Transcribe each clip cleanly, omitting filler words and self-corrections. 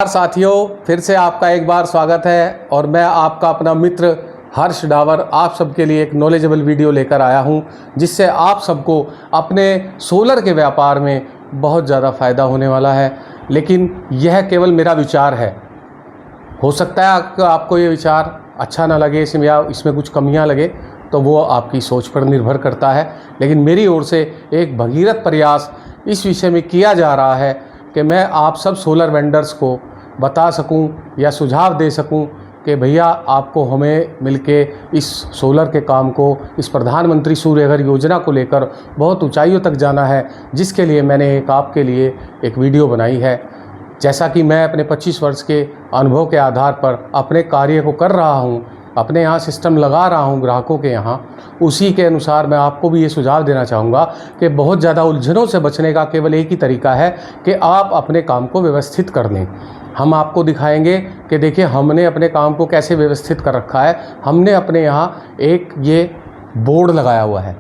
साथियों, फिर से आपका एक बार स्वागत है और मैं आपका अपना मित्र हर्ष डावर आप सबके लिए एक नॉलेजेबल वीडियो लेकर आया हूं, जिससे आप सबको अपने सोलर के व्यापार में बहुत ज़्यादा फ़ायदा होने वाला है। लेकिन यह केवल मेरा विचार है। हो सकता है कि आपको ये विचार अच्छा ना लगे, इसमें कुछ कमियां लगे, तो वो आपकी सोच पर निर्भर करता है। लेकिन मेरी ओर से एक भगीरथ प्रयास इस विषय में किया जा रहा है कि मैं आप सब सोलर वेंडर्स को बता सकूं या सुझाव दे सकूं कि भैया आपको हमें मिलके इस सोलर के काम को, इस प्रधानमंत्री सूर्य घर योजना को लेकर बहुत ऊंचाइयों तक जाना है, जिसके लिए मैंने आपके लिए एक वीडियो बनाई है। जैसा कि मैं अपने 25 वर्ष के अनुभव के आधार पर अपने कार्य को कर रहा हूं, अपने यहाँ सिस्टम लगा रहा हूँ ग्राहकों के यहाँ, उसी के अनुसार मैं आपको भी ये सुझाव देना चाहूँगा कि बहुत ज़्यादा उलझनों से बचने का केवल एक ही तरीका है कि आप अपने काम को व्यवस्थित कर लें। हम आपको दिखाएंगे कि देखिए हमने अपने काम को कैसे व्यवस्थित कर रखा है। हमने अपने यहाँ एक ये बोर्ड लगाया हुआ है,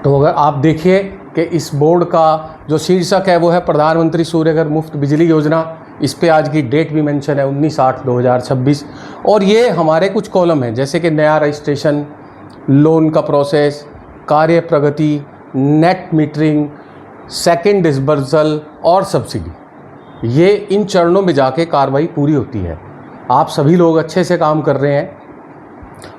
तो अगर आप देखिए कि इस बोर्ड का जो शीर्षक है वो है प्रधानमंत्री सूर्य घर मुफ्त बिजली योजना। इस पे आज की डेट भी मेंशन है 19/8/2026। और ये हमारे कुछ कॉलम हैं, जैसे कि नया रजिस्ट्रेशन, लोन का प्रोसेस, कार्य प्रगति, नेट मीटरिंग, सेकंड डिस्बर्सल और सब्सिडी। ये इन चरणों में जाके कार्रवाई पूरी होती है। आप सभी लोग अच्छे से काम कर रहे हैं,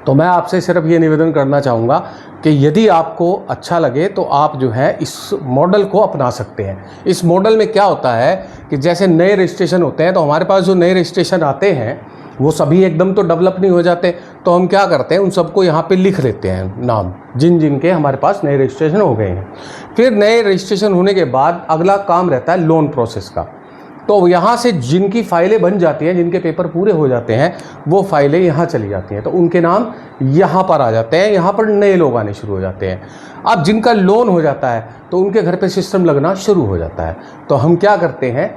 तो मैं आपसे सिर्फ ये निवेदन करना चाहूँगा कि यदि आपको अच्छा लगे तो आप जो है इस मॉडल को अपना सकते हैं। इस मॉडल में क्या होता है कि जैसे नए रजिस्ट्रेशन होते हैं, तो हमारे पास जो नए रजिस्ट्रेशन आते हैं वो सभी एकदम तो डेवलप नहीं हो जाते, तो हम क्या करते हैं उन सबको यहाँ पे लिख लेते हैं नाम, जिन जिन के हमारे पास नए रजिस्ट्रेशन हो गए हैं। फिर नए रजिस्ट्रेशन होने के बाद अगला काम रहता है लोन प्रोसेस का। तो यहाँ से जिनकी फाइलें बन जाती हैं, जिनके पेपर पूरे हो जाते हैं, वो फाइलें यहाँ चली जाती हैं, तो उनके नाम यहाँ पर आ जाते हैं। यहाँ पर नए लोग आने शुरू हो जाते हैं। अब जिनका लोन हो जाता है तो उनके घर पे सिस्टम लगना शुरू हो जाता है। तो हम क्या करते हैं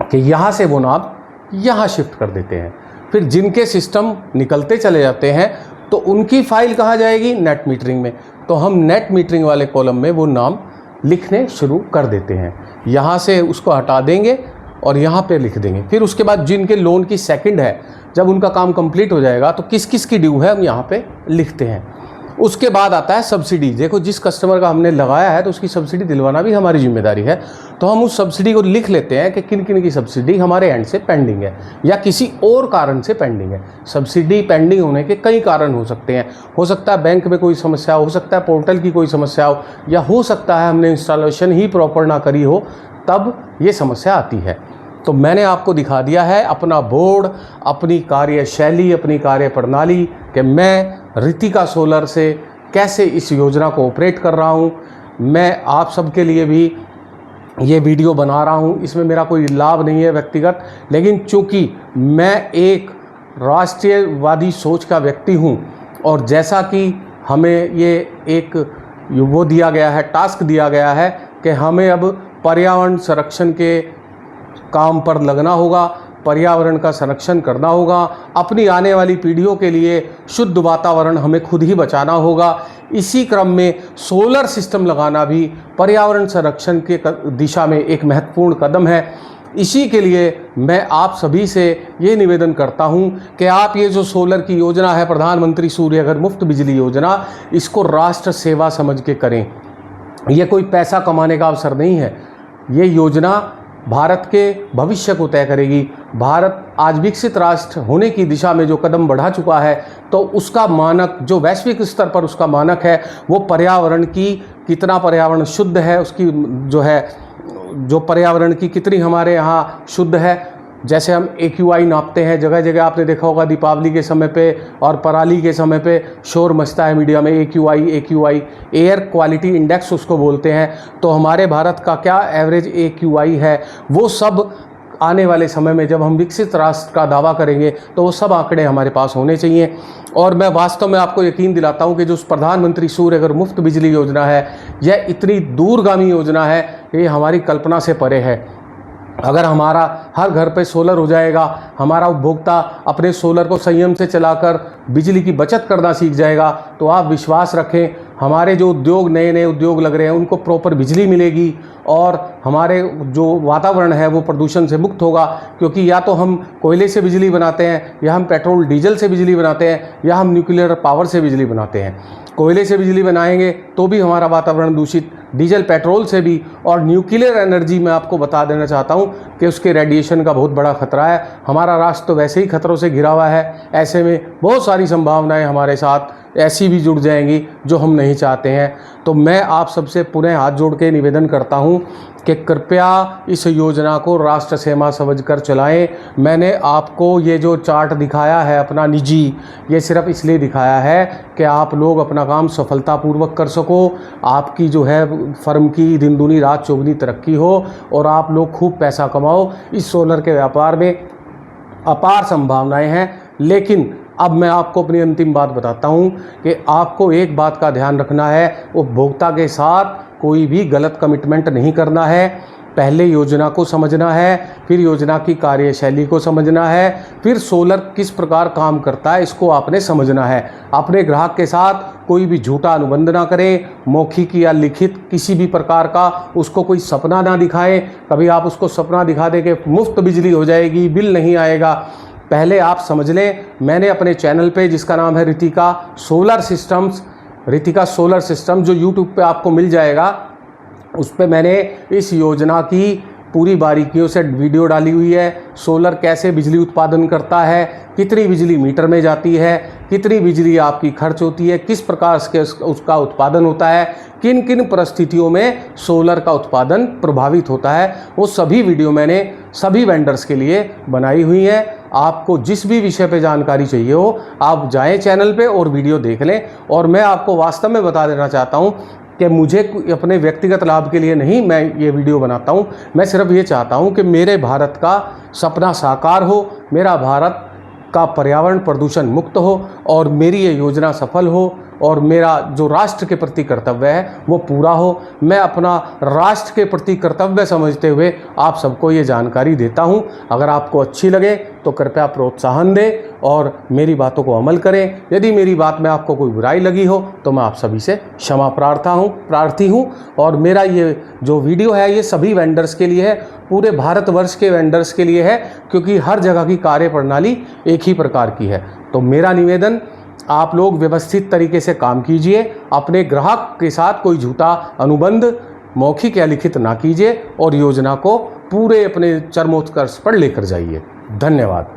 कि यहाँ से वो नाम यहाँ शिफ्ट कर देते हैं। फिर जिनके सिस्टम निकलते चले जाते हैं तो उनकी फाइल कहाँ जाएगी? नेट मीटरिंग में। तो हम नेट मीटरिंग वाले कॉलम में वो नाम लिखने शुरू कर देते हैं। यहाँ से उसको हटा देंगे और यहाँ पे लिख देंगे। फिर उसके बाद जिनके लोन की सेकंड है, जब उनका काम कंप्लीट हो जाएगा तो किस किस की ड्यू है हम यहाँ पे लिखते हैं। उसके बाद आता है सब्सिडी। देखो जिस कस्टमर का हमने लगाया है तो उसकी सब्सिडी दिलवाना भी हमारी जिम्मेदारी है, तो हम उस सब्सिडी को लिख लेते हैं कि किन किन की सब्सिडी हमारे एंड से पेंडिंग है या किसी और कारण से पेंडिंग है। सब्सिडी पेंडिंग होने के कई कारण हो सकते हैं। हो सकता है बैंक में कोई समस्या हो सकता है पोर्टल की कोई समस्या हो, या हो सकता है हमने इंस्टॉलेशन ही प्रॉपर ना करी हो, तब ये समस्या आती है। तो मैंने आपको दिखा दिया है अपना बोर्ड, अपनी कार्यशैली, अपनी कार्य प्रणाली कि मैं रितिका सोलर से कैसे इस योजना को ऑपरेट कर रहा हूँ। मैं आप सबके लिए भी ये वीडियो बना रहा हूँ। इसमें मेरा कोई लाभ नहीं है व्यक्तिगत, लेकिन चूँकि मैं एक राष्ट्रीयवादी सोच का व्यक्ति हूँ और जैसा कि हमें ये एक वो दिया गया है, टास्क दिया गया है कि हमें अब पर्यावरण संरक्षण के काम पर लगना होगा, पर्यावरण का संरक्षण करना होगा, अपनी आने वाली पीढ़ियों के लिए शुद्ध वातावरण हमें खुद ही बचाना होगा। इसी क्रम में सोलर सिस्टम लगाना भी पर्यावरण संरक्षण के दिशा में एक महत्वपूर्ण कदम है। इसी के लिए मैं आप सभी से ये निवेदन करता हूं कि आप ये जो सोलर की योजना है, प्रधानमंत्री सूर्य घर मुफ्त बिजली योजना, इसको राष्ट्र सेवा समझ के करें। ये कोई पैसा कमाने का अवसर नहीं है। ये योजना भारत के भविष्य को तय करेगी। भारत आज विकसित राष्ट्र होने की दिशा में जो कदम बढ़ा चुका है, तो उसका मानक जो वैश्विक स्तर पर उसका मानक है वो पर्यावरण की, कितना पर्यावरण शुद्ध है, उसकी जो पर्यावरण की कितनी हमारे यहाँ शुद्ध है। जैसे हम AQI नापते हैं, जगह जगह आपने देखा होगा दीपावली के समय पे और पराली के समय पे शोर मचता है मीडिया में, AQI एयर क्वालिटी इंडेक्स उसको बोलते हैं। तो हमारे भारत का क्या एवरेज AQI है, वो सब आने वाले समय में जब हम विकसित राष्ट्र का दावा करेंगे तो वो सब आंकड़े हमारे पास होने चाहिए। और मैं वास्तव में आपको यकीन दिलाता हूँ कि जो प्रधानमंत्री सूर्य घर मुफ्त बिजली योजना है, यह इतनी दूरगामी योजना है, ये हमारी कल्पना से परे है। अगर हमारा हर घर पे सोलर हो जाएगा, हमारा उपभोक्ता अपने सोलर को संयम से चलाकर बिजली की बचत करना सीख जाएगा, तो आप विश्वास रखें हमारे जो उद्योग, नए नए उद्योग लग रहे हैं, उनको प्रॉपर बिजली मिलेगी और हमारे जो वातावरण है वो प्रदूषण से मुक्त होगा, क्योंकि या तो हम कोयले से बिजली बनाते हैं, या हम पेट्रोल डीजल से बिजली बनाते हैं, या हम न्यूक्लियर पावर से बिजली बनाते हैं। कोयले से बिजली बनाएंगे तो भी हमारा वातावरण दूषित, डीजल पेट्रोल से भी, और न्यूक्लियर एनर्जी मैं आपको बता देना चाहता हूं कि उसके रेडिएशन का बहुत बड़ा खतरा है। हमारा राष्ट्र तो वैसे ही खतरों से घिरा हुआ है, ऐसे में बहुत सारी संभावनाएं हमारे साथ ऐसी भी जुड़ जाएंगी जो हम नहीं चाहते हैं। तो मैं आप सबसे पुनः हाथ जोड़ के निवेदन करता हूं कि कृपया इस योजना को राष्ट्र सेवा समझकर चलाएं। मैंने आपको ये जो चार्ट दिखाया है अपना निजी, ये सिर्फ इसलिए दिखाया है कि आप लोग अपना काम सफलतापूर्वक कर सको, आपकी जो है फर्म की दिन दूनी रात चौगुनी तरक्की हो, और आप लोग खूब पैसा कमाओ। इस सोलर के व्यापार में अपार संभावनाएं हैं। लेकिन अब मैं आपको अपनी अंतिम बात बताता हूं कि आपको एक बात का ध्यान रखना है, उपभोक्ता के साथ कोई भी गलत कमिटमेंट नहीं करना है। पहले योजना को समझना है, फिर योजना की कार्यशैली को समझना है, फिर सोलर किस प्रकार काम करता है इसको आपने समझना है। अपने ग्राहक के साथ कोई भी झूठा अनुबंध ना करें, मौखिक या लिखित किसी भी प्रकार का उसको कोई सपना ना दिखाएं। कभी आप उसको सपना दिखा दें कि मुफ्त बिजली हो जाएगी, बिल नहीं आएगा। पहले आप समझ लें, मैंने अपने चैनल पे जिसका नाम है Ritika solar systems, Ritika solar system जो यूट्यूब पे आपको मिल जाएगा, उस पे मैंने इस योजना की पूरी बारीकियों से वीडियो डाली हुई है। सोलर कैसे बिजली उत्पादन करता है, कितनी बिजली मीटर में जाती है, कितनी बिजली आपकी खर्च होती है, किस प्रकार से उसका उत्पादन होता है, किन किन परिस्थितियों में सोलर का उत्पादन प्रभावित होता है, वो सभी वीडियो मैंने सभी वेंडर्स के लिए बनाई हुई है। आपको जिस भी विषय पे जानकारी चाहिए हो, आप जाएं चैनल पे और वीडियो देख लें। और मैं आपको वास्तव में बता देना चाहता हूं कि मुझे अपने व्यक्तिगत लाभ के लिए नहीं मैं ये वीडियो बनाता हूं। मैं सिर्फ ये चाहता हूं कि मेरे भारत का सपना साकार हो, मेरा भारत का पर्यावरण प्रदूषण मुक्त हो, और मेरी ये योजना सफल हो, और मेरा जो राष्ट्र के प्रति कर्तव्य है वो पूरा हो। मैं अपना राष्ट्र के प्रति कर्तव्य समझते हुए आप सबको ये जानकारी देता हूं। अगर आपको अच्छी लगे तो कृपया प्रोत्साहन दें और मेरी बातों को अमल करें। यदि मेरी बात में आपको कोई बुराई लगी हो तो मैं आप सभी से क्षमा प्रार्थी हूँ। और मेरा ये जो वीडियो है ये सभी वेंडर्स के लिए है, पूरे भारतवर्ष के वेंडर्स के लिए है, क्योंकि हर जगह की कार्य प्रणाली एक ही प्रकार की है। तो मेरा निवेदन, आप लोग व्यवस्थित तरीके से काम कीजिए, अपने ग्राहक के साथ कोई झूठा अनुबंध मौखिक या लिखित ना कीजिए, और योजना को पूरे अपने चरमोत्कर्ष पर लेकर जाइए। धन्यवाद।